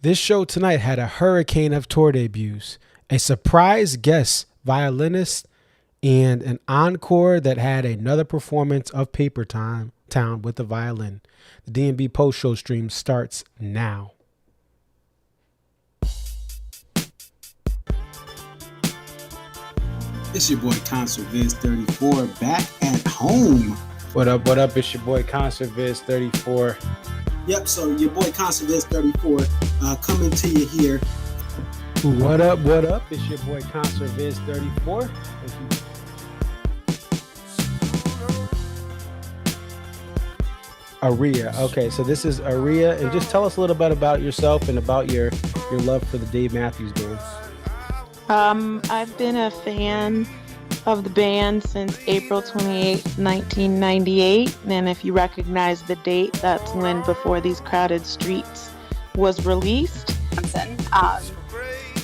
This show tonight had a hurricane of tour debuts, a surprise guest violinist, and an encore that had another performance of Papertown with the violin. The D&B post-show stream starts now. It's your boy Concert Viz 34 back at home. What up? What up? It's your boy Concert Viz 34. Yep, so your boy Concert Viz 34 coming to you here. What up? What up? It's your boy Concert Viz 34. Aria. Okay, so this is Aria, and just tell us a little bit about yourself and about your love for the Dave Matthews Band. I've been a fan of the band since April 28, 1998, and if you recognize the date, that's when Before These Crowded Streets was released.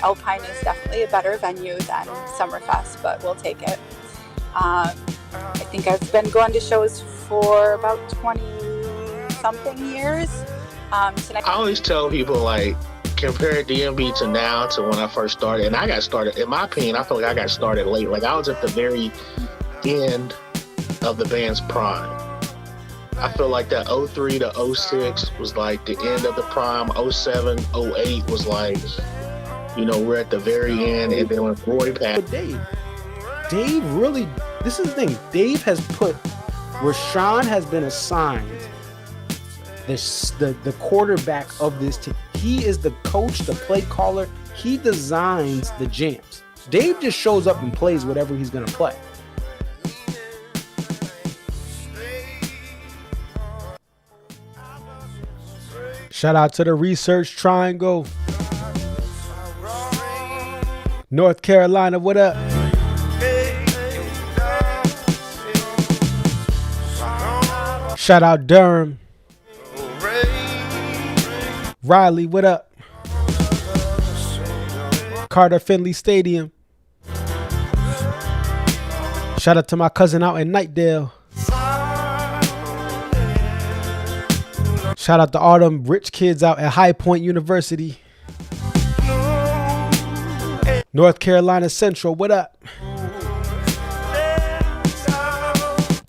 Alpine is definitely a better venue than Summerfest, but we'll take it. I think I've been going to shows for about 20-something years. Tonight, I always tell people, like, compare DMB to now to when I first started. And I got started, in my opinion, I feel like I got started late. Like, I was at the very end of the band's prime. I feel like that 03 to 06 was like the end of the prime. 07, 08 was like, you know, we're at the very end. And then when Roy passed. But Dave really, this is the thing. Dave has put, Rashawn has been assigned the quarterback of this team. He is the coach, the play caller. He designs the jams. Dave just shows up and plays whatever he's going to play. Shout out to the Research Triangle. North Carolina, what up? Shout out Durham. Raleigh, what up? Carter Finley Stadium. Shout out to my cousin out in Nightdale. Shout out to all them rich kids out at High Point University. North Carolina Central, what up?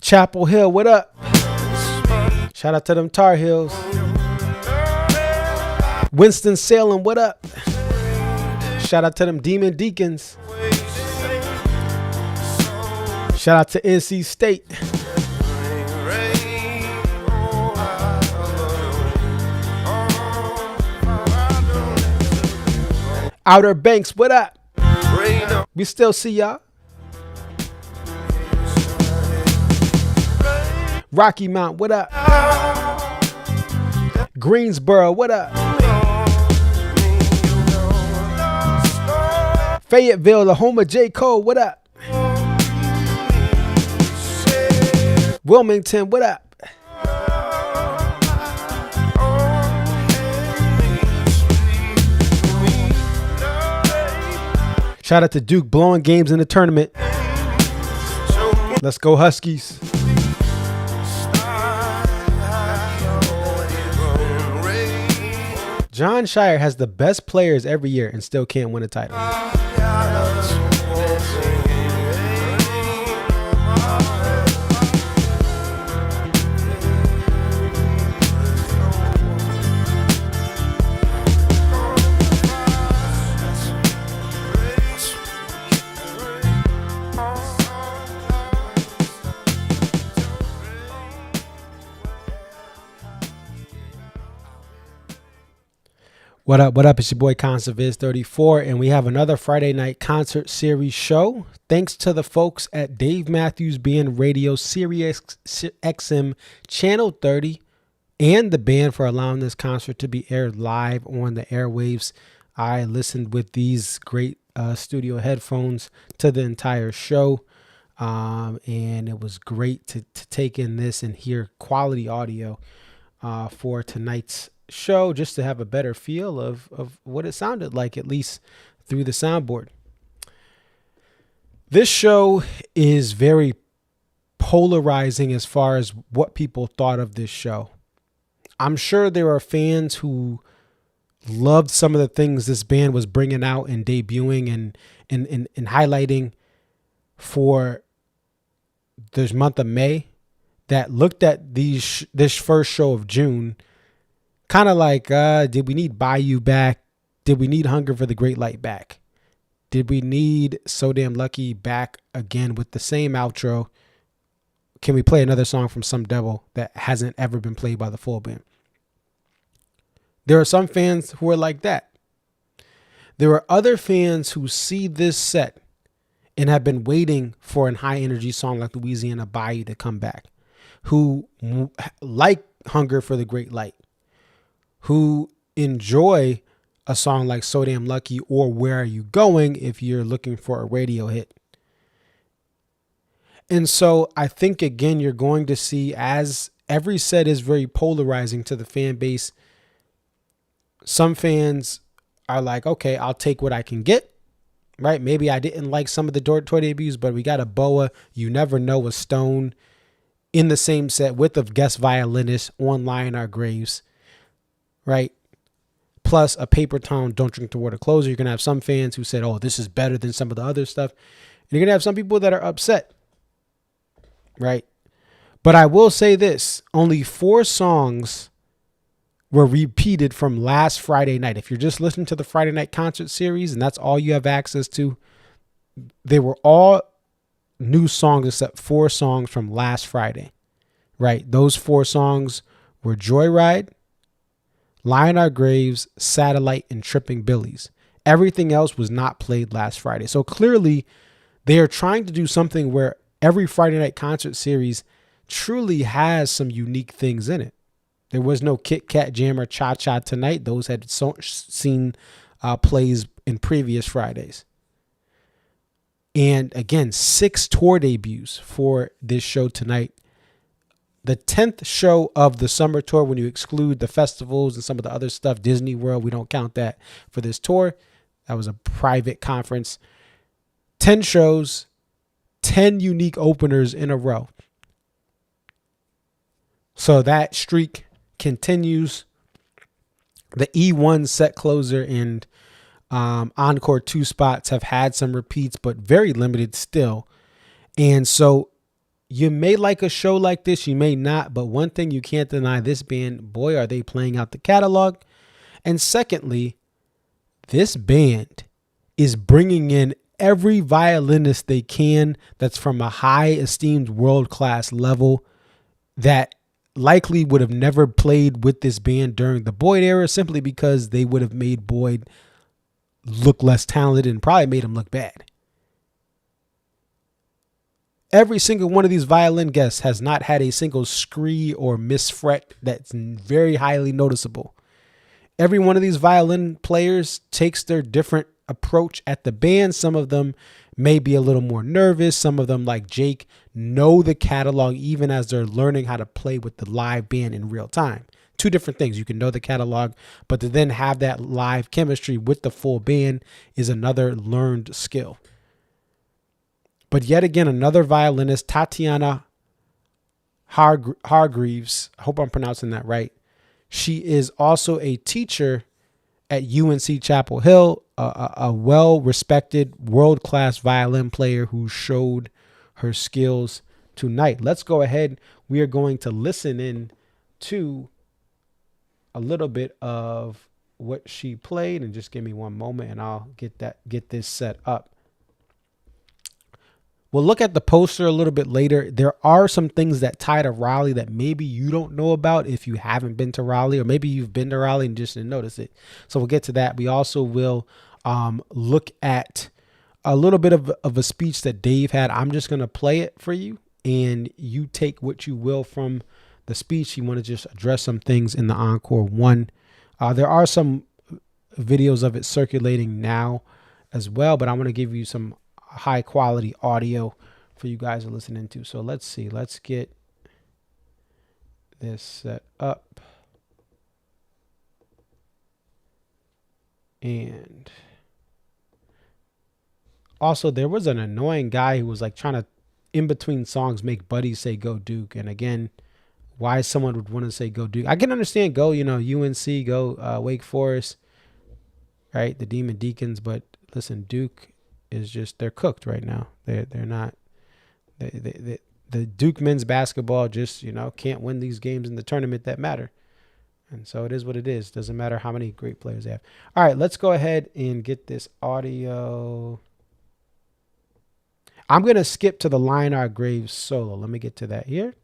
Chapel Hill, what up? Shout out to them Tar Heels. Winston-Salem, what up? Shout out to them Demon Deacons. Shout out to NC State. Outer Banks, what up? We still see y'all. Rocky Mount, what up? Greensboro, what up? Fayetteville, the home of J. Cole, what up? Wilmington, what up? Shout out to Duke blowing games in the tournament. Let's go Huskies. John Shire has the best players every year and still can't win a title. What up? What up? It's your boy Concert Viz 34, and we have another Friday night concert series show. Thanks to the folks at Dave Matthews Band Radio Sirius XM Channel 30 and the band for allowing this concert to be aired live on the airwaves. I listened with these great studio headphones to the entire show, and it was great to take in this and hear quality audio for tonight's show, just to have a better feel of what it sounded like, at least through the soundboard. This show is very polarizing as far as what people thought of this show. I'm sure there are fans who Loved some of the things this band was bringing out and debuting and highlighting for this month of May. That looked at this first show of June, kind of like, did we need Bayou back? Did we need Hunger for the Great Light back? Did we need So Damn Lucky back again with the same outro? Can we play another song from Some Devil that hasn't ever been played by the full band? There are some fans who are like that. There are other fans who see this set and have been waiting for a high energy song like Louisiana Bayou to come back, who like Hunger for the Great Light, who enjoy a song like So Damn Lucky or Where Are You Going if you're looking for a radio hit. And so I think, again, you're going to see, as every set is very polarizing to the fan base, some fans are like, okay, I'll take what I can get, right? Maybe I didn't like some of the tour debuts, but we got a Boa, You Never Know, a Stone in the same set with a guest violinist on Tatiana Hargreaves, right? Plus a Papertown, Don't Drink the Water closer. You're going to have some fans who said, oh, this is better than some of the other stuff. And you're going to have some people that are upset, right? But I will say this, only 4 songs were repeated from last Friday night. If you're just listening to the Friday night concert series and that's all you have access to, they were all new songs except 4 songs from last Friday, right? Those 4 songs were Joyride, Tatiana Hargreaves, Satellite, and Tripping Billies. Everything else was not played last Friday. So clearly they are trying to do something where every Friday night concert series truly has some unique things in it. There was no Kit Kat Jam or Cha Cha tonight. Those had seen plays in previous Fridays. And again, 6 tour debuts for this show tonight. The 10th show of the summer tour, when you exclude the festivals and some of the other stuff, Disney World, we don't count that for this tour. That was a private conference. 10 shows, 10 unique openers in a row. So that streak continues. The E1 set closer and Encore 2 spots have had some repeats, but very limited still. And so you may like a show like this, you may not, but one thing you can't deny, this band, boy, are they playing out the catalog. And secondly, this band is bringing in every violinist they can that's from a high esteemed world-class level that likely would have never played with this band during the Boyd era, simply because they would have made Boyd look less talented and probably made him look bad. Every single one of these violin guests has not had a single scree or misfret that's very highly noticeable. Every one of these violin players takes their different approach at the band. Some of them may be a little more nervous. Some of them, like Jake, know the catalog even as they're learning how to play with the live band in real time. 2 different things. You can know the catalog, but to then have that live chemistry with the full band is another learned skill. But yet again, another violinist, Tatiana Hargreaves, I hope I'm pronouncing that right. She is also a teacher at UNC Chapel Hill, a well-respected, world-class violin player who showed her skills tonight. Let's go ahead. We are going to listen in to a little bit of what she played, and just give me one moment and I'll get this set up. We'll look at the poster a little bit later. There are some things that tie to Raleigh that maybe you don't know about if you haven't been to Raleigh, or maybe you've been to Raleigh and just didn't notice it. So we'll get to that. We also will look at a little bit of a speech that Dave had. I'm just going to play it for you, and you take what you will from the speech. You want to just address some things in the Encore 1. There are some videos of it circulating now as well, but I want to give you some high quality audio for you guys to listen into. So let's see. Let's get this set up. And also, there was an annoying guy who was like trying to, in between songs, make Buddy say "Go Duke." And again, why someone would want to say "Go Duke"? I can understand "Go," UNC, go Wake Forest. right? The Demon Deacons. But listen, Duke is just, they're cooked right now. They're not. The Duke men's basketball just, can't win these games in the tournament that matter. And so it is what it is. Doesn't matter how many great players they have. All right, let's go ahead and get this audio. I'm going to skip to the Tatiana Hargreaves solo. Let me get to that here.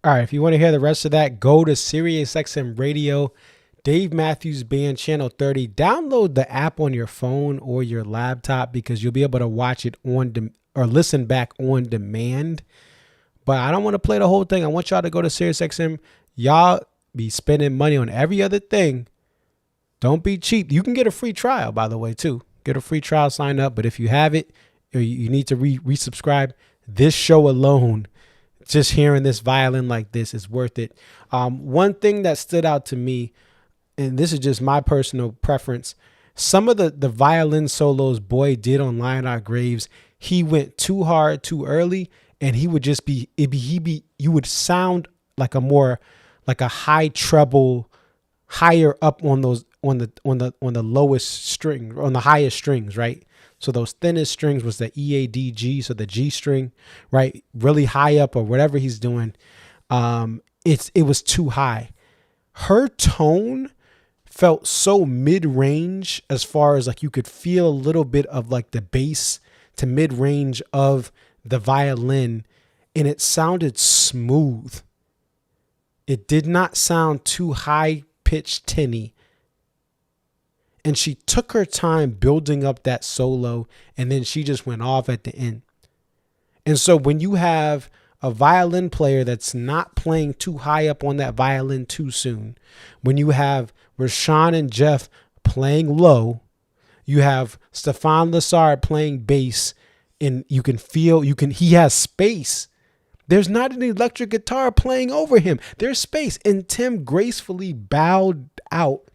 All right, if you want to hear the rest of that, go to SiriusXM Radio, Dave Matthews Band Channel 30. Download the app on your phone or your laptop because you'll be able to watch it or listen back on demand. But I don't want to play the whole thing. I want y'all to go to SiriusXM. Y'all be spending money on every other thing. Don't be cheap. You can get a free trial, by the way, too. Get a free trial, sign up. But if you have it, or you need to resubscribe, this show alone, just hearing this violin like this is worth it. One thing that stood out to me, and this is just my personal preference, some of the violin solos Boy did on LIOG Hargreaves, he went too hard too early, and he would just you would sound like a high treble, higher up on the lowest string, on the highest strings, right? So those thinnest strings was the E, A, D, G, so the G string, right? Really high up or whatever he's doing. It was too high. Her tone felt so mid-range as far as like you could feel a little bit of like the bass to mid-range of the violin, and it sounded smooth. It did not sound too high-pitched tinny. And she took her time building up that solo, and then she just went off at the end. And so when you have a violin player that's not playing too high up on that violin too soon, when you have Rashawn and Jeff playing low, you have Stefan Lessard playing bass, and you can feel, he has space. There's not an electric guitar playing over him. There's space. And Tim gracefully bowed out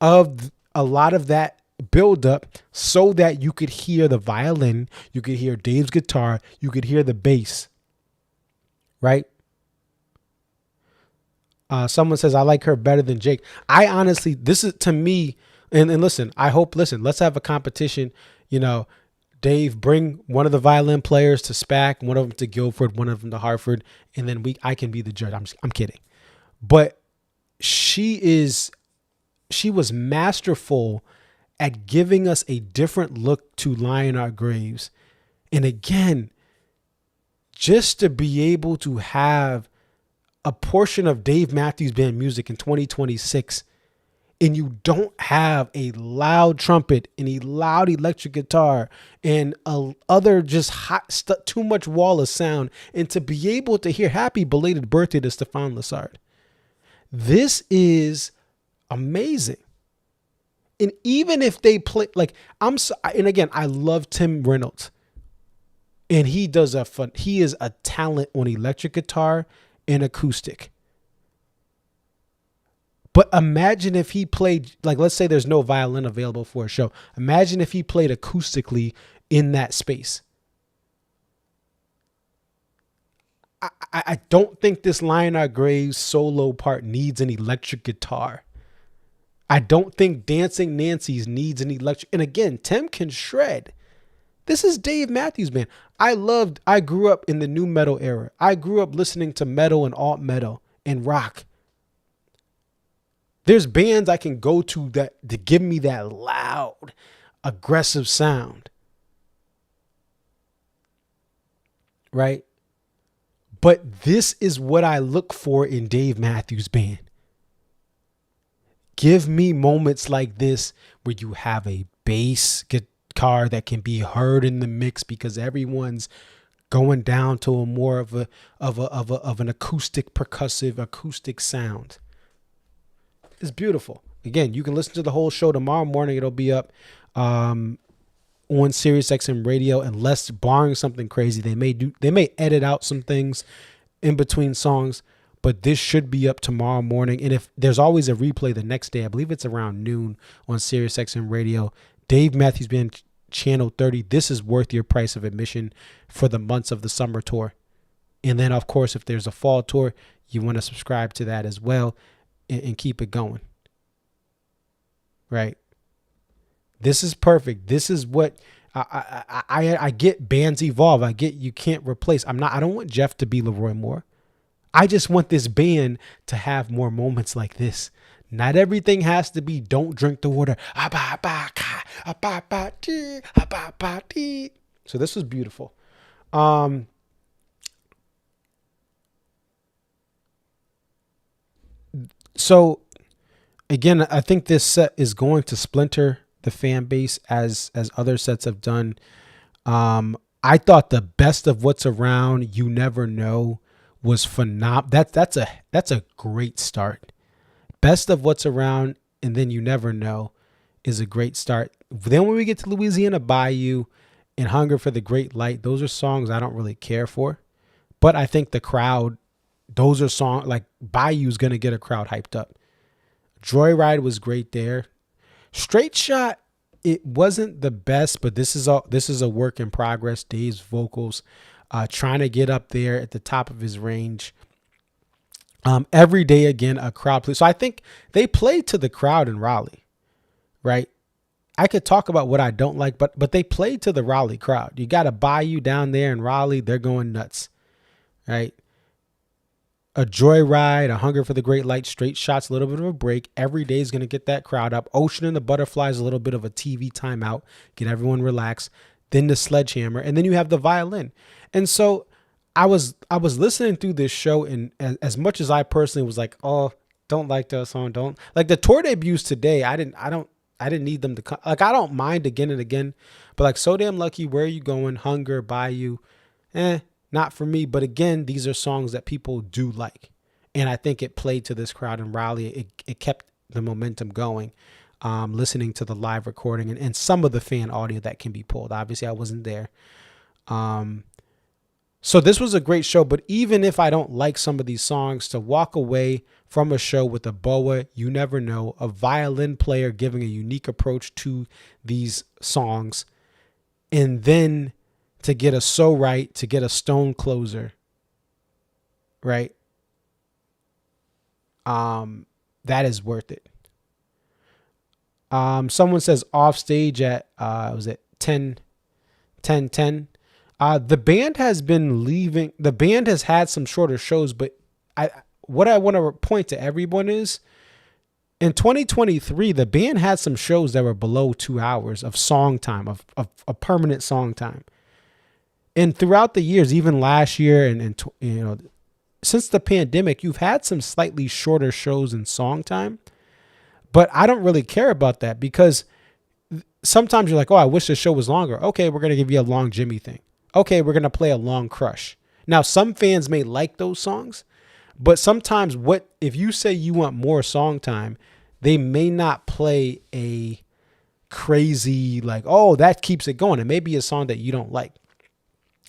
of a lot of that buildup so that you could hear the violin, you could hear Dave's guitar, you could hear the bass, right? Someone says, I like her better than Jake. I honestly, this is to me, and listen, let's have a competition. Dave, bring one of the violin players to SPAC, one of them to Guilford, one of them to Hartford, and then I can be the judge. I'm kidding. But she was masterful at giving us a different look to LIOG Hargreaves. And again, just to be able to have a portion of Dave Matthews Band music in 2026, and you don't have a loud trumpet and a loud electric guitar and other just too much wall of sound, and to be able to hear happy belated birthday to Stefan Lessard. This is amazing. And even if they play, and again, I love Tim Reynolds, and he is a talent on electric guitar and acoustic. But imagine if he played, let's say there's no violin available for a show. Imagine if he played acoustically in that space. I don't think this LIOG Hargreaves solo part needs an electric guitar. I don't think Dancing Nancy's needs an electric. And again, Tim can shred. This is Dave Matthews Band. I grew up in the new metal era. I grew up listening to metal and alt metal and rock. There's bands I can go to to give me that loud, aggressive sound. Right? But this is what I look for in Dave Matthews Band. Give me moments like this where you have a bass guitar that can be heard in the mix because everyone's going down to a more of an acoustic sound. It's beautiful. Again, you can listen to the whole show tomorrow morning. It'll be up on SiriusXM Radio, unless barring something crazy, they may edit out some things in between songs, but this should be up tomorrow morning. And if there's always a replay the next day, I believe it's around noon on SiriusXM Radio. Dave Matthews Band Channel 30. This is worth your price of admission for the months of the summer tour. And then, of course, if there's a fall tour, you want to subscribe to that as well and keep it going. Right? This is perfect. This is what I get. Bands evolve. I get you can't replace. I don't want Jeff to be Leroy Moore. I just want this band to have more moments like this. Not everything has to be don't drink the water. So this was beautiful. So again, I think this set is going to splinter the fan base as other sets have done. I thought the best of what's around, You Never Know, was phenomenal. That's a great start. Best of what's around, and then You Never Know is a great start. Then when we get to Louisiana Bayou and Hunger for the Great Light, those are songs I don't really care for. But I think the crowd, those are songs like Bayou's gonna get a crowd hyped up. Joyride was great there. Straight Shot, it wasn't the best, but this is a work in progress. Dave's vocals, trying to get up there at the top of his range. Every Day Again, a crowd play. So I think they played to the crowd in Raleigh, right? I could talk about what I don't like, but they played to the Raleigh crowd. You got a Bayou down there in Raleigh, they're going nuts, right? A Joyride, a Hunger for the Great Light, Straight Shots, a little bit of a break. Every Day is going to get that crowd up. Ocean and the Butterflies, a little bit of a TV timeout, get everyone relaxed. Then the Sledgehammer, and then you have the Violin. And so I was listening through this show, and as much as I personally was like, oh, don't like that song, don't like the tour debuts today. I didn't need them to come. Like, I don't mind Again and Again, but like So Damn Lucky, Where Are You Going, Hunger, Bayou, not for me. But again, these are songs that people do like. And I think it played to this crowd in Raleigh. It kept the momentum going, listening to the live recording and some of the fan audio that can be pulled. Obviously, I wasn't there. So this was a great show. But even if I don't like some of these songs, to walk away from a show with a boa, You Never Know, a violin player giving a unique approach to these songs, and then to get a So Right, to get a Stone Closer, right? That is worth it. Someone says off stage at, was it 10. The band has been leaving. The band has had some shorter shows, but what I want to point to everyone is in 2023, the band had some shows that were below 2 hours of song time, of a permanent song time. And throughout the years, even last year and since the pandemic, you've had some slightly shorter shows in song time, but I don't really care about that because sometimes you're like, oh, I wish the show was longer. Okay, we're going to give you a long Jimmy thing. Okay, we're going to play a long Crush. Now, some fans may like those songs, but sometimes if you say you want more song time, they may not play a crazy, like, oh, that keeps it going. It may be a song that you don't like.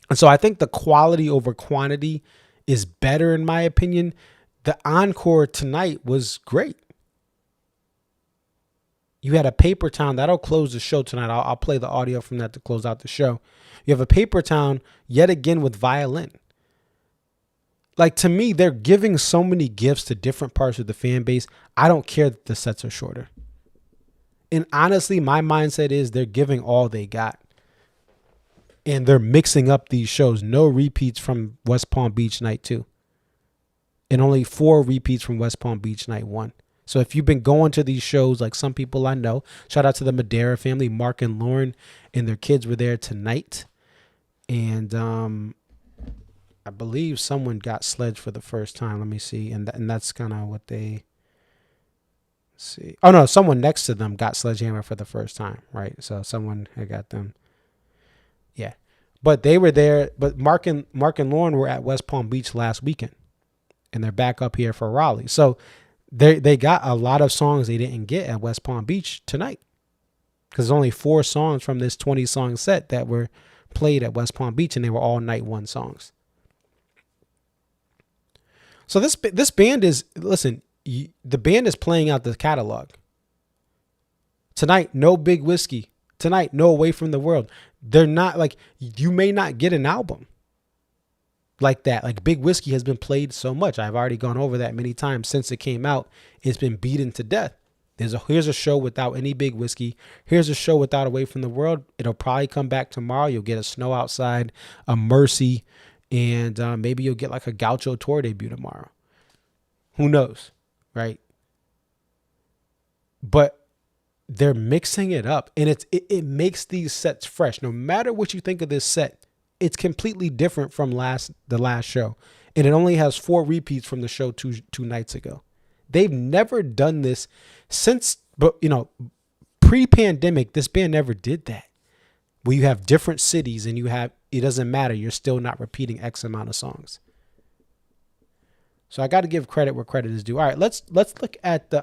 And so I think the quality over quantity is better, in my opinion. The Encore tonight was great. You had a Papertown that'll close the show tonight. I'll play the audio from that to close out the show. You have a Papertown yet again with Violin. Like, to me, they're giving so many gifts to different parts of the fan base. I don't care that the sets are shorter. And honestly, my mindset is they're giving all they got. And they're mixing up these shows. No repeats from West Palm Beach Night 2. And only 4 repeats from West Palm Beach Night 1. So if you've been going to these shows, like some people I know, shout out to the Madera family, Mark and Lauren and their kids were there tonight. And I believe someone got Sledge for the first time. Let me see. And that's kind of what they see. Oh, no, someone next to them got Sledgehammer for the first time, right? So someone had got them. Yeah. But they were there. But Mark and Lauren were at West Palm Beach last weekend. And they're back up here for Raleigh. So they got a lot of songs they didn't get at West Palm Beach tonight. Because there's only 4 songs from this 20-song set that were played at West Palm Beach. And they were all Night 1 songs. So this band is, listen, the band is playing out the catalog. Tonight, no Big Whiskey. Tonight, no Away from the World. They're not like, you may not get an album like that. Like, Big Whiskey has been played so much. I've already gone over that many times since it came out. It's been beaten to death. Here's a show without any Big Whiskey. Here's a show without Away from the World. It'll probably come back tomorrow. You'll get a Snow Outside, a Mercy, and maybe you'll get like a Gaucho tour debut tomorrow. Who knows, right? But they're mixing it up, and it makes these sets fresh. No matter what you think of this set, it's completely different from the last show, and it only has 4 repeats from the show two nights ago. They've never done this since, but pre-pandemic, this band never did that. Where you have different cities and it doesn't matter. You're still not repeating X amount of songs. So I got to give credit where credit is due. All right, let's look at the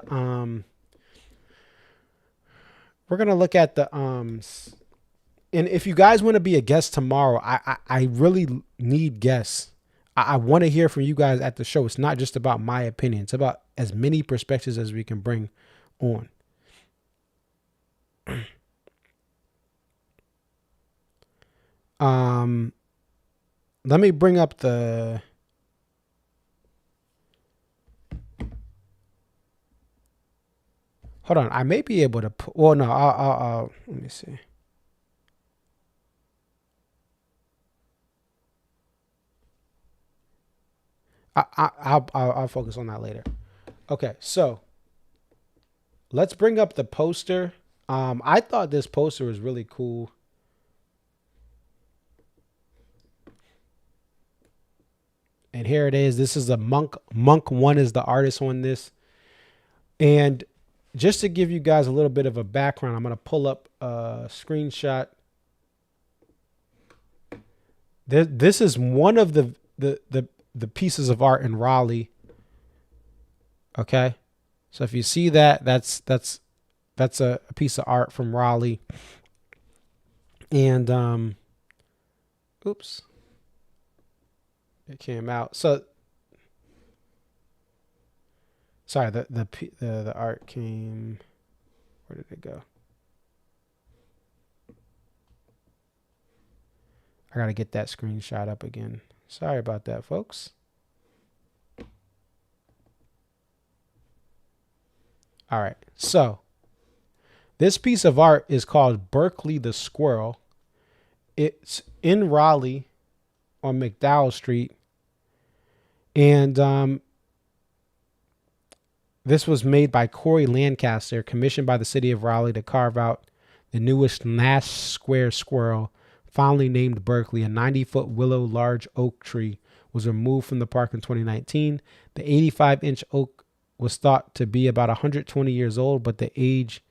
we're gonna look at the and if you guys want to be a guest tomorrow, I really need guests. I want to hear from you guys at the show. It's not just about my opinion. It's about as many perspectives as we can bring on. Let me bring up the hold on. I may be able to put, well, no, I'll let me see. I'll focus on that later. Okay, so let's bring up the poster. I thought this poster was really cool. And here it is. This is a Monk. Monk 1 is the artist on this. And just to give you guys a little bit of a background, I'm going to pull up a screenshot. This is one of the pieces of art in Raleigh. Okay. So if you see that, that's a piece of art from Raleigh. And, oops. It came out. So, sorry, the art came. Where did it go? I gotta get that screenshot up again. Sorry about that, folks. All right. So, this piece of art is called Berkeley the Squirrel. It's in Raleigh on McDowell Street. And this was made by Corey Lancaster, commissioned by the city of Raleigh to carve out the newest Nash Square squirrel, fondly named Berkeley. A 90-foot willow large oak tree was removed from the park in 2019. The 85-inch oak was thought to be about 120 years old, but the age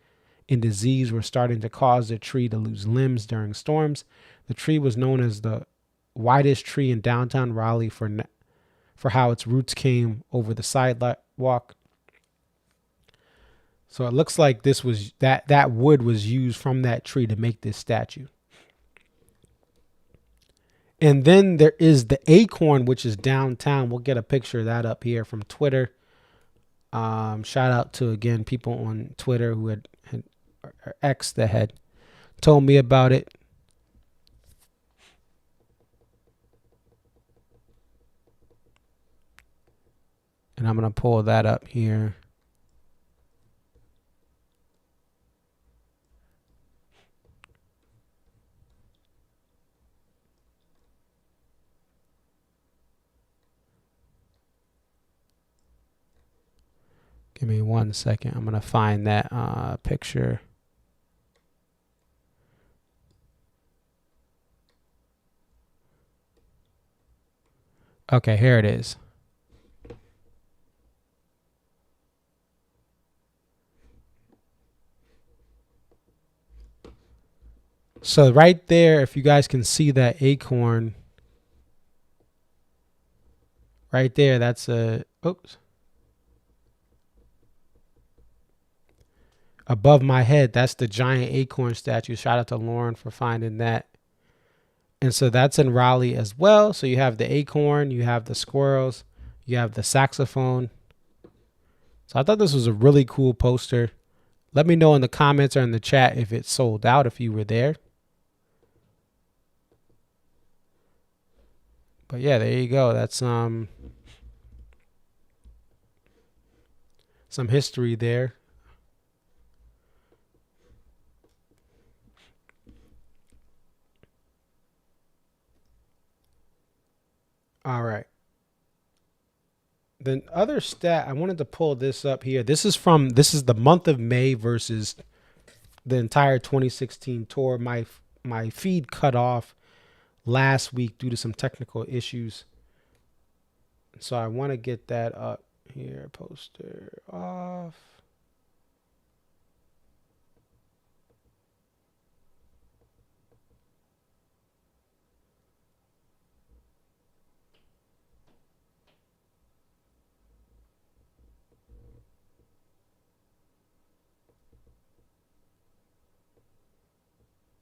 and disease were starting to cause the tree to lose limbs during storms. The tree was known as the widest tree in downtown Raleigh for how its roots came over the sidewalk. So it looks like this was that wood was used from that tree to make this statue. And then there is the acorn, which is downtown. We'll get a picture of that up here from Twitter. Shout out to, again, people on Twitter who had or X that had told me about it. And I'm going to pull that up here. Give me 1 second. I'm going to find that picture. Okay, here it is. So right there, if you guys can see that acorn right there, that's above my head, that's the giant acorn statue. Shout out to Lauren for finding that. And so that's in Raleigh as well. So you have the acorn, you have the squirrels, you have the saxophone. So I thought this was a really cool poster. Let me know in the comments or in the chat if it sold out, if you were there. But yeah, there you go. That's some history there. All right. The other stat, I wanted to pull this up here. This is the month of May versus the entire 2016 tour. My feed cut off last week due to some technical issues. So I want to get that up here. Poster off.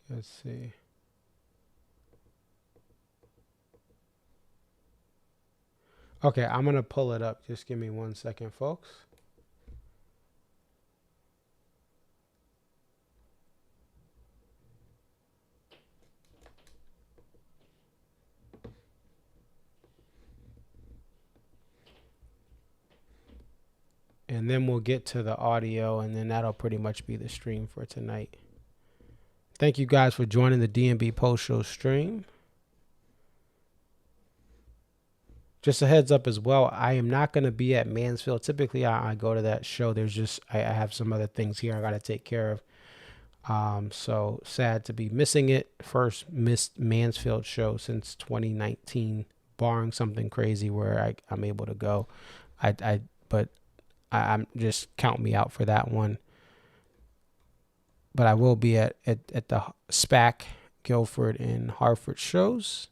Let's see. Okay, I'm going to pull it up. Just give me 1 second, folks. And then we'll get to the audio, and then that'll pretty much be the stream for tonight. Thank you guys for joining the D&B Post Show stream. Just a heads up as well, I am not going to be at Mansfield. Typically, I go to that show. There's just, I have some other things here I got to take care of. So sad to be missing it. First missed Mansfield show since 2019, barring something crazy where I'm able to go. But I'm just count me out for that one. But I will be at the SPAC, Guilford, and Hartford shows.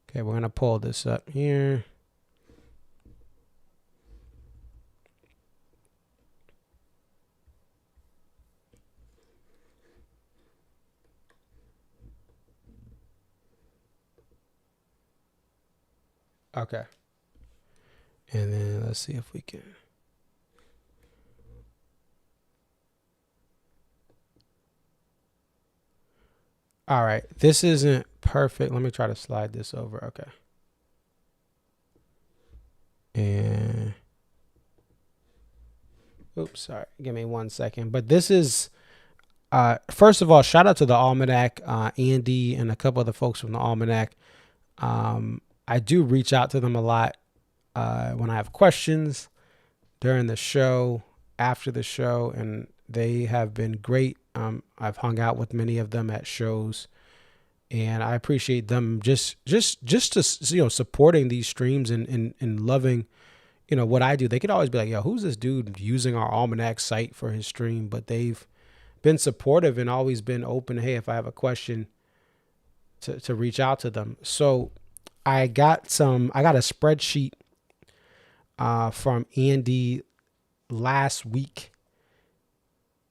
Okay, we're going to pull this up here. Okay. And then let's see if we can. All right, this isn't perfect. Let me try to slide this over. Okay. And oops, sorry. Give me 1 second. But this is, first of all, shout out to the Almanac, Andy, and a couple of the folks from the Almanac. I do reach out to them a lot when I have questions during the show, after the show, and they have been great. I've hung out with many of them at shows, and I appreciate them just to, supporting these streams and loving, what I do. They could always be like, yo, who's this dude using our Almanac site for his stream? But they've been supportive and always been open. Hey, if I have a question, to reach out to them. So I got a spreadsheet from Andy last week.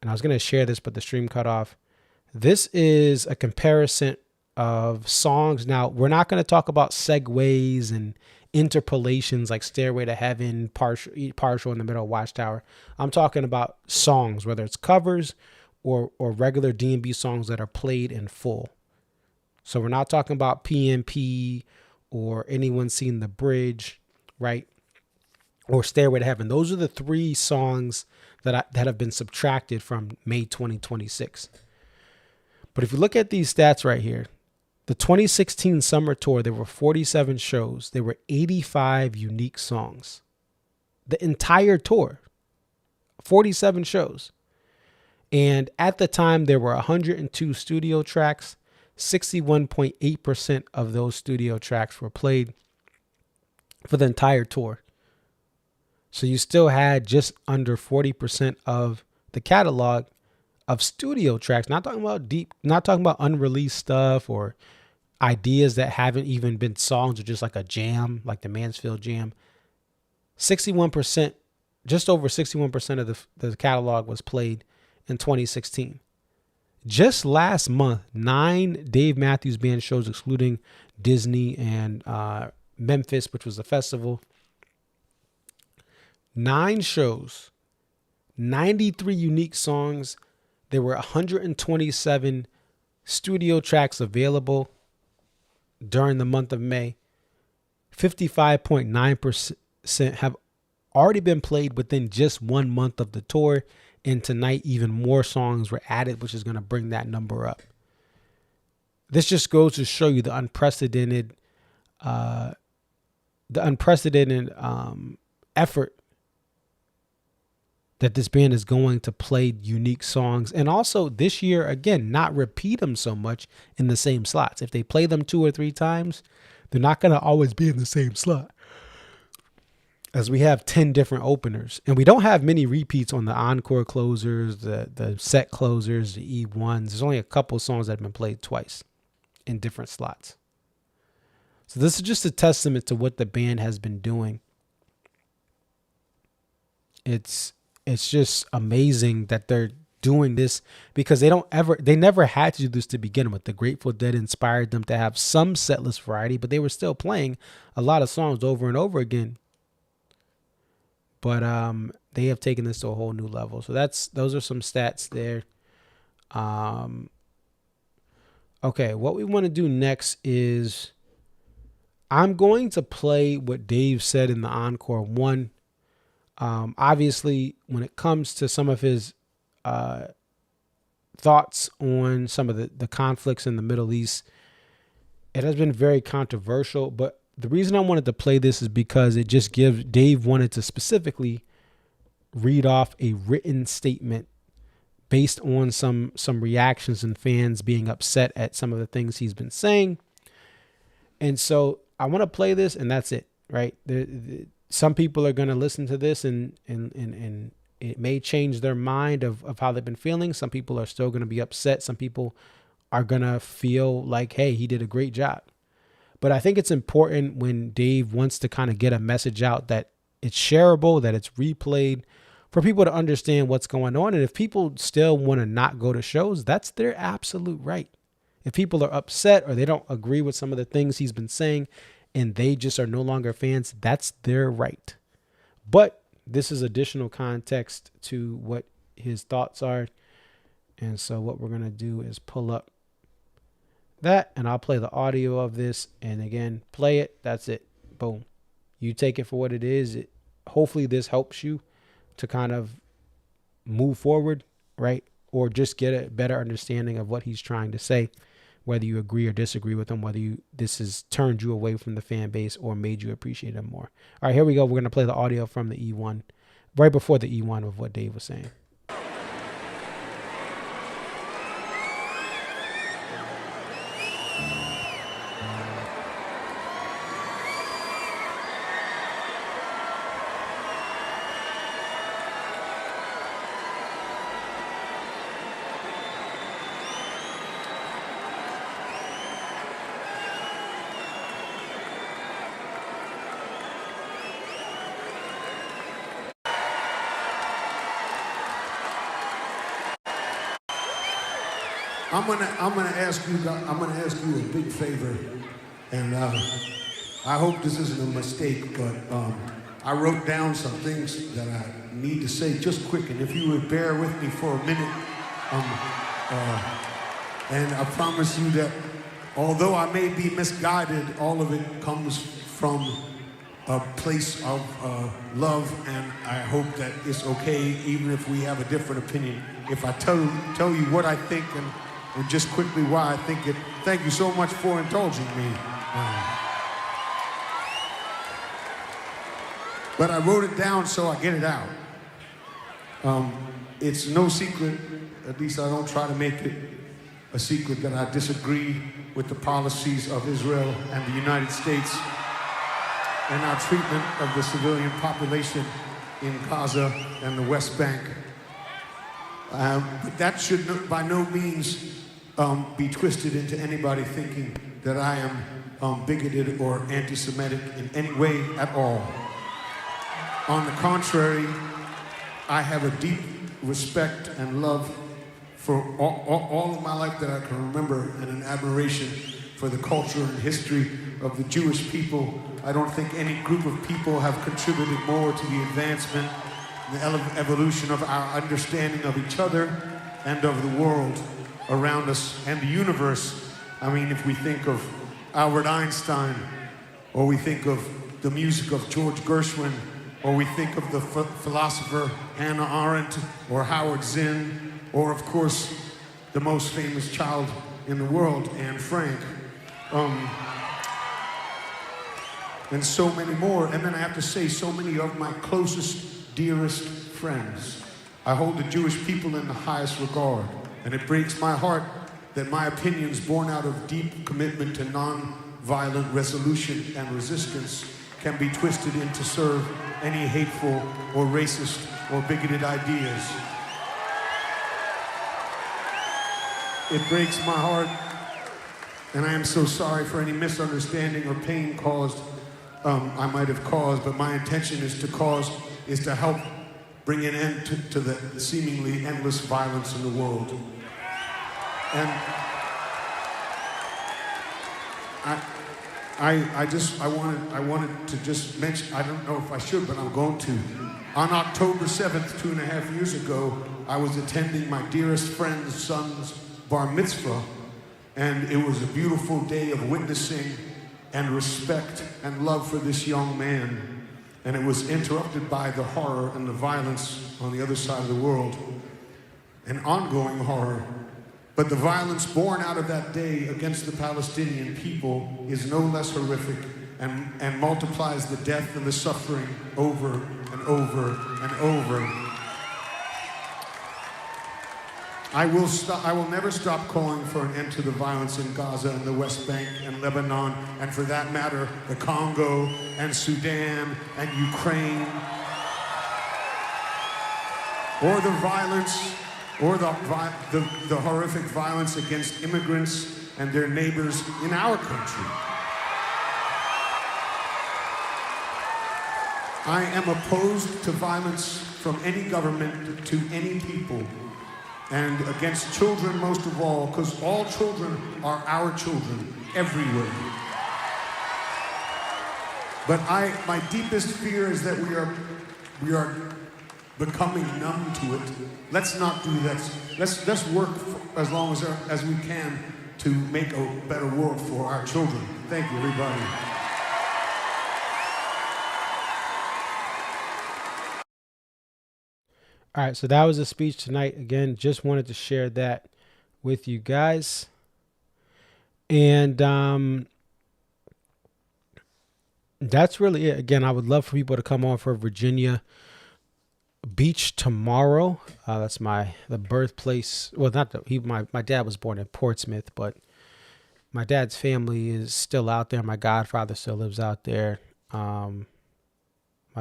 And I was going to share this, but the stream cut off. This is a comparison of songs. Now, we're not going to talk about segues and interpolations like Stairway to Heaven, partial in the middle of Watchtower. I'm talking about songs, whether it's covers or regular D&B songs that are played in full. So we're not talking about PNP or Anyone Seen the Bridge, right? Or Stairway to Heaven. Those are the three songs that have been subtracted from May 2026. But if you look at these stats right here, the 2016 summer tour, there were 47 shows. There were 85 unique songs. The entire tour, 47 shows. And at the time, there were 102 studio tracks. 61.8% of those studio tracks were played for the entire tour. So you still had just under 40% of the catalog of studio tracks. Not talking about not talking about unreleased stuff or ideas that haven't even been songs or just like a jam, like the Mansfield Jam. 61%, just over 61% of the catalog was played in 2016. Just last month, 9 Dave Matthews Band shows, excluding Disney and Memphis, which was the festival. 9 shows, 93 unique songs. There were 127 studio tracks available during the month of May. 55.9% have already been played within just 1 month of the tour. And tonight, even more songs were added, which is going to bring that number up. This just goes to show you the unprecedented effort that this band is going to play unique songs. And also this year, again, not repeat them so much in the same slots. If they play them 2 or 3 times, they're not going to always be in the same slot. as we have 10 different openers, and we don't have many repeats on the encore closers, the set closers, the E1s. There's only a couple songs that have been played twice in different slots. So this is just a testament to what the band has been doing. It's just amazing that they're doing this, because they never had to do this to begin with. The Grateful Dead inspired them to have some setlist variety, but they were still playing a lot of songs over and over again. But they have taken this to a whole new level. So those are some stats there. Okay, what we want to do next is I'm going to play what Dave said in the Encore 1. Obviously, when it comes to some of his thoughts on some of the conflicts in the Middle East, it has been very controversial. But the reason I wanted to play this is because it just gives, Dave wanted to specifically read off a written statement based on some reactions and fans being upset at some of the things he's been saying. And so I want to play this, and that's it, right? Some people are going to listen to this and it may change their mind of how they've been feeling. Some people are still going to be upset. Some people are going to feel like, hey, he did a great job. But I think it's important when Dave wants to kind of get a message out that it's shareable, that it's replayed, for people to understand what's going on. And if people still want to not go to shows, that's their absolute right. If people are upset or they don't agree with some of the things he's been saying and they just are no longer fans, that's their right. But this is additional context to what his thoughts are. And so what we're going to do is pull up that, and I'll play the audio of this, and again, play it. That's it. Boom. You take it for what it is. Hopefully this helps you to kind of move forward, right? Or just get a better understanding of what he's trying to say, whether you agree or disagree with him, whether this has turned you away from the fan base or made you appreciate him more. All right, here we go. We're going to play the audio from the E1, right before the E1 of what Dave was saying. I'm gonna ask you a big favor, and I hope this isn't a mistake, but I wrote down some things that I need to say just quick, and if you would bear with me for a minute, and I promise you that although I may be misguided, all of it comes from a place of love, and I hope that it's okay, even if we have a different opinion. If I tell you what I think and just quickly why I think it. Thank you so much for indulging me. But I wrote it down so I get it out. It's no secret, at least I don't try to make it a secret, that I disagree with the policies of Israel and the United States and our treatment of the civilian population in Gaza and the West Bank. But that should by no means be twisted into anybody thinking that I am bigoted or anti-Semitic in any way at all. On the contrary, I have a deep respect and love for all of my life that I can remember, and an admiration for the culture and history of the Jewish people. I don't think any group of people have contributed more to the advancement and the evolution of our understanding of each other and of the world around us and the universe. I mean, if we think of Albert Einstein, or we think of the music of George Gershwin, or we think of the philosopher Hannah Arendt or Howard Zinn, or of course the most famous child in the world, Anne Frank, and so many more. And then I have to say, so many of my closest, dearest friends. I hold the Jewish people in the highest regard. And it breaks my heart that my opinions, born out of deep commitment to non-violent resolution and resistance, can be twisted in to serve any hateful or racist or bigoted ideas. It breaks my heart, and I am so sorry for any misunderstanding or pain caused, I might have caused, but my intention is to help bring an end to the seemingly endless violence in the world. And I wanted to just mention, I don't know if I should, but I'm going to. On October 7th, 2.5 years ago, I was attending my dearest friend's son's bar mitzvah, and it was a beautiful day of witnessing and respect and love for this young man. And it was interrupted by the horror and the violence on the other side of the world, an ongoing horror. But the violence born out of that day against the Palestinian people is no less horrific and multiplies the death and the suffering over and over and over. I will never stop calling for an end to the violence in Gaza and the West Bank and Lebanon, and for that matter, the Congo and Sudan and Ukraine, or the violence, or the horrific violence against immigrants and their neighbors in our country. I am opposed to violence from any government to any people, and against children most of all, because all children are our children everywhere. But my deepest fear is that we are becoming numb to it. Let's not do that. Let's work as long as we can to make a better world for our children. Thank you, everybody. All right, so that was a speech tonight. Again, just wanted to share that with you guys. And that's really it. Again, I would love for people to come on for Virginia Beach tomorrow. That's the birthplace. Well, my dad was born in Portsmouth, but my dad's family is still out there. My godfather still lives out there. My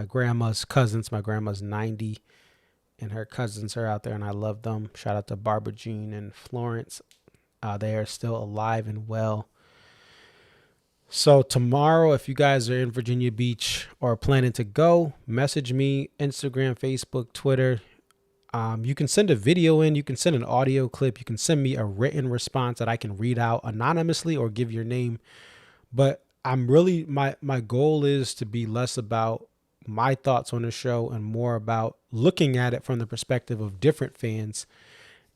grandma's cousins, my grandma's 90. And her cousins are out there, and I love them. Shout out to Barbara Jean and Florence. They are still alive and well. So tomorrow, if you guys are in Virginia Beach or planning to go, message me, Instagram, Facebook, Twitter. You can send a video in. You can send an audio clip. You can send me a written response that I can read out anonymously or give your name. But I'm really, my goal is to be less about my thoughts on the show and more about looking at it from the perspective of different fans.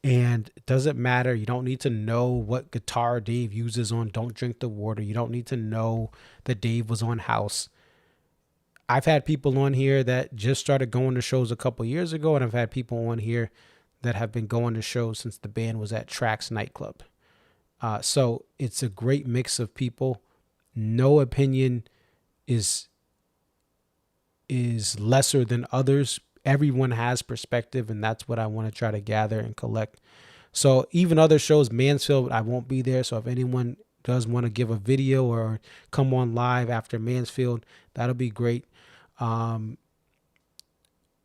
And it doesn't matter. You don't need to know what guitar Dave uses on Don't Drink the Water. You don't need to know that Dave was on House. I've had people on here that just started going to shows a couple years ago, and I've had people on here that have been going to shows since the band was at Trax nightclub. So it's a great mix of people. No opinion is lesser than others. Everyone has perspective, and that's what I want to try to gather and collect. So even other shows, Mansfield, I won't be there. So if anyone does want to give a video or come on live after Mansfield, that'll be great. And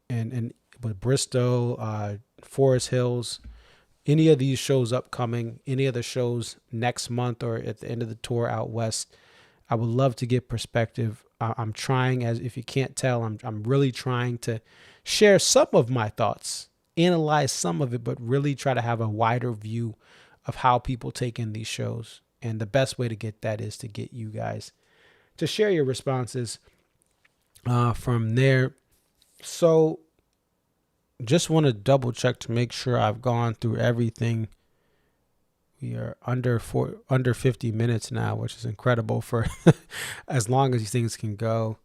with Bristol, Forest Hills, any of these shows upcoming, any of the shows next month or at the end of the tour out west, I would love to get perspective. I'm trying, as if you can't tell, I'm really trying to share some of my thoughts, analyze some of it, but really try to have a wider view of how people take in these shows. And the best way to get that is to get you guys to share your responses from there. So just want to double check to make sure I've gone through everything. We are under 50 minutes now, which is incredible for as long as these things can go.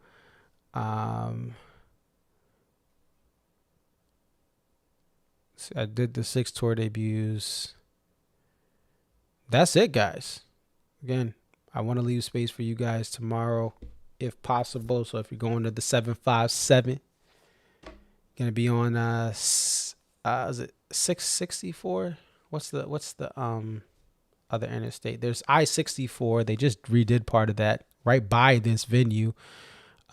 So I did the 6 tour debuts. That's it, guys. Again, I want to leave space for you guys tomorrow, if possible. So if you're going to the 757, gonna be on is it 664? What's the other interstate? There's I-64. They just redid part of that right by this venue.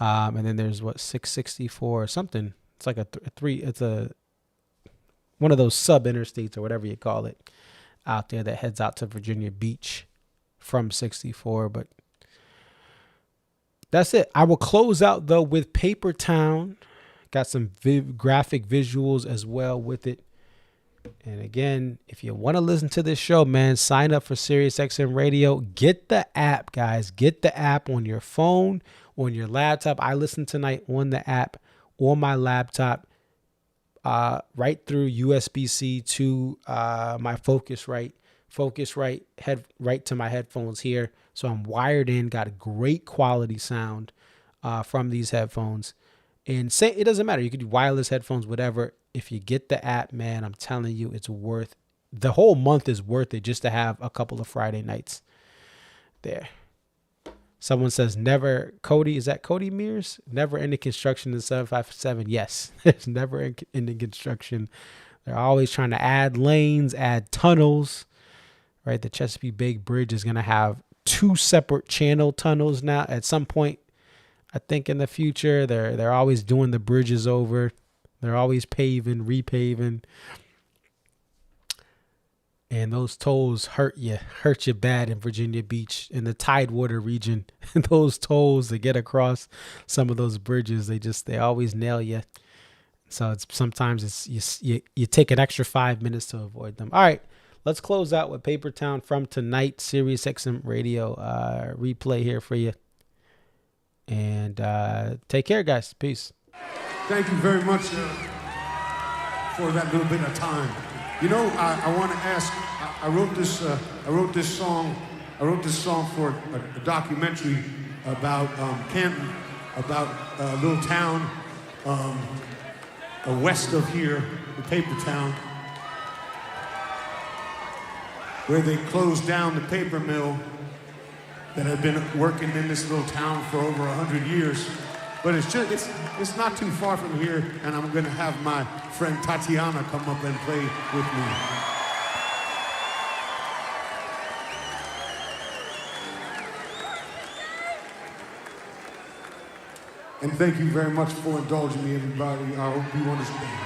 And then there's 664 or something. It's like it's one of those sub interstates or whatever you call it out there that heads out to Virginia Beach from 64. But that's it. I will close out though with Papertown. Got some graphic visuals as well with it. And again, if you want to listen to this show, man, sign up for SiriusXM Radio. Get the app, guys. Get the app on your phone, on your laptop. I listened tonight on the app on my laptop, right through USB-C to my Focusrite right to my headphones here. So I'm wired in, got a great quality sound from these headphones. And say it doesn't matter. You could do wireless headphones, whatever. If you get the app, man, I'm telling you, it's worth. The whole month is worth it just to have a couple of Friday nights there. Someone says never, Cody, is that Cody Mears? Never ending construction in 757. Yes, there's never ending construction. They're always trying to add lanes, add tunnels, right? The Chesapeake Bay Bridge is going to have 2 separate channel tunnels now at some point. I think in the future, they're always doing the bridges over. They're always paving, repaving. And those tolls hurt you bad in Virginia Beach, in the Tidewater region. Those tolls that get across some of those bridges, they always nail you. So sometimes you take an extra 5 minutes to avoid them. All right, let's close out with Papertown from tonight, SiriusXM Radio replay here for you. And take care, guys. Peace. Thank you very much for that little bit of time. You know, I want to ask. I wrote this song for a documentary about Canton, about a little town west of here, the Papertown, where they closed down the paper mill that had been working in this little town for over 100 years. But it's not too far from here, and I'm going to have my friend Tatiana come up and play with me. And thank you very much for indulging me, everybody. I hope you understand.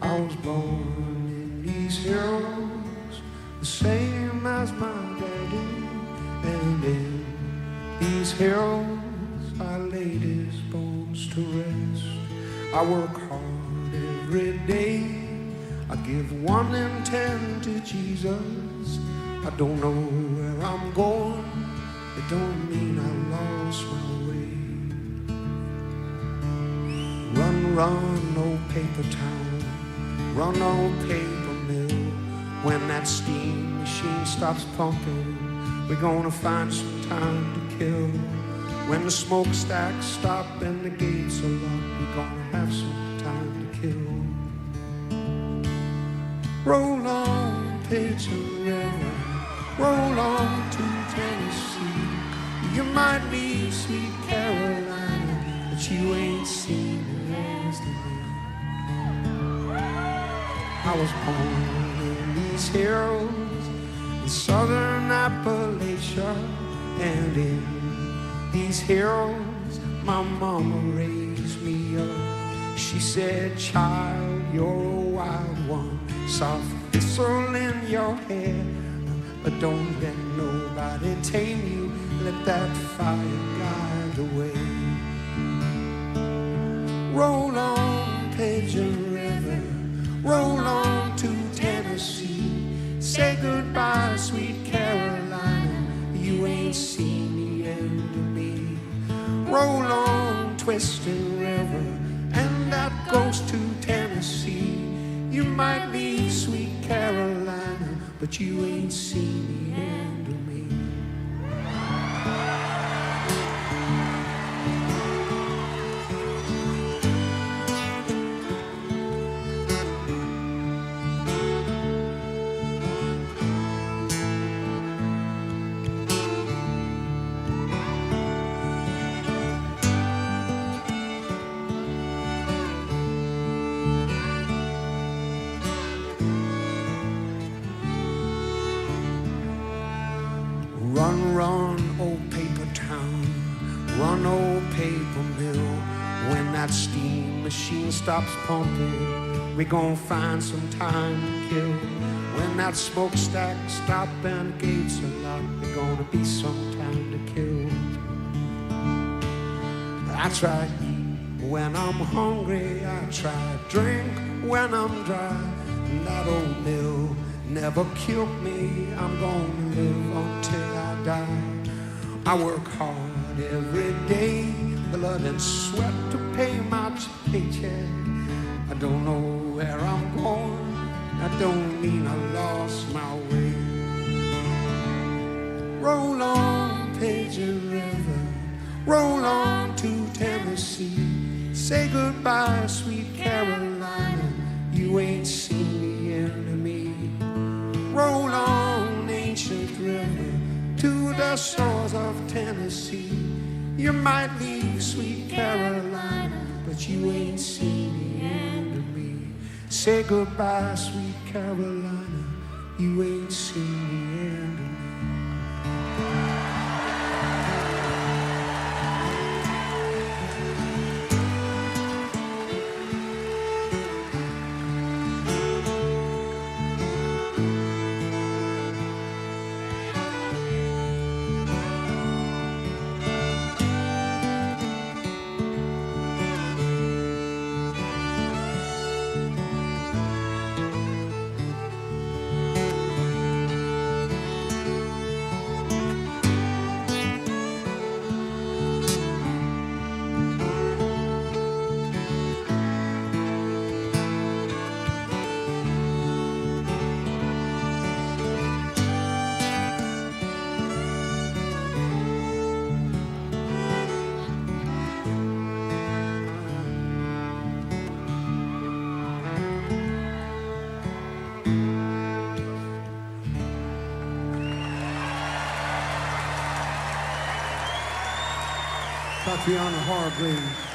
I was born in these hills, the same as my daddy, and in these hills I laid his bones to rest. I work hard every day, I give 1 in 10 to Jesus. I don't know where I'm going, it don't mean I lost my way. Run, run, old Papertown, run, old paper mill. When that steam machine stops pumping, we're gonna find some time to kill. When the smokestacks stop and the gates are locked, we're gonna have some time to kill. Roll on, Pigeon River, roll on to Tennessee. You might be sweet Carolina, but you ain't seen the last of me. I was born in these hills in southern Appalachia, and in these hills my mama raised me up. She said, child, you're a wild one, soft thistle in your hair, but don't let nobody tame you, let that fire guide the way. Roll on, Pigeon River, roll on to Tennessee. Say goodbye, sweet Carolina, you ain't seen the end of me. Roll on, Twisting River, and that goes to Tennessee. You might be sweet Carolina, but you ain't seen the end of me. Run, run, old Papertown, run, old paper mill. When that steam machine stops pumping, we gon' find some time to kill. When that smokestack stop and the gates are locked, there's gonna be some time to kill. That's right, when I'm hungry I try, drink when I'm dry. That old mill never killed me, I'm gonna live until I die. I work hard every day, blood and sweat to pay my paycheck. I don't know where I'm going, I don't mean I lost my way. Roll on, Pigeon River, roll on to Tennessee. Say goodbye, sweet Carolina, you ain't seen the end of me. Roll on, ancient river, to the shores of Tennessee. You might leave sweet Carolina, but you ain't seen the end of me. Say goodbye, sweet Carolina, you ain't seen the end of me. Tatiana Hargreaves.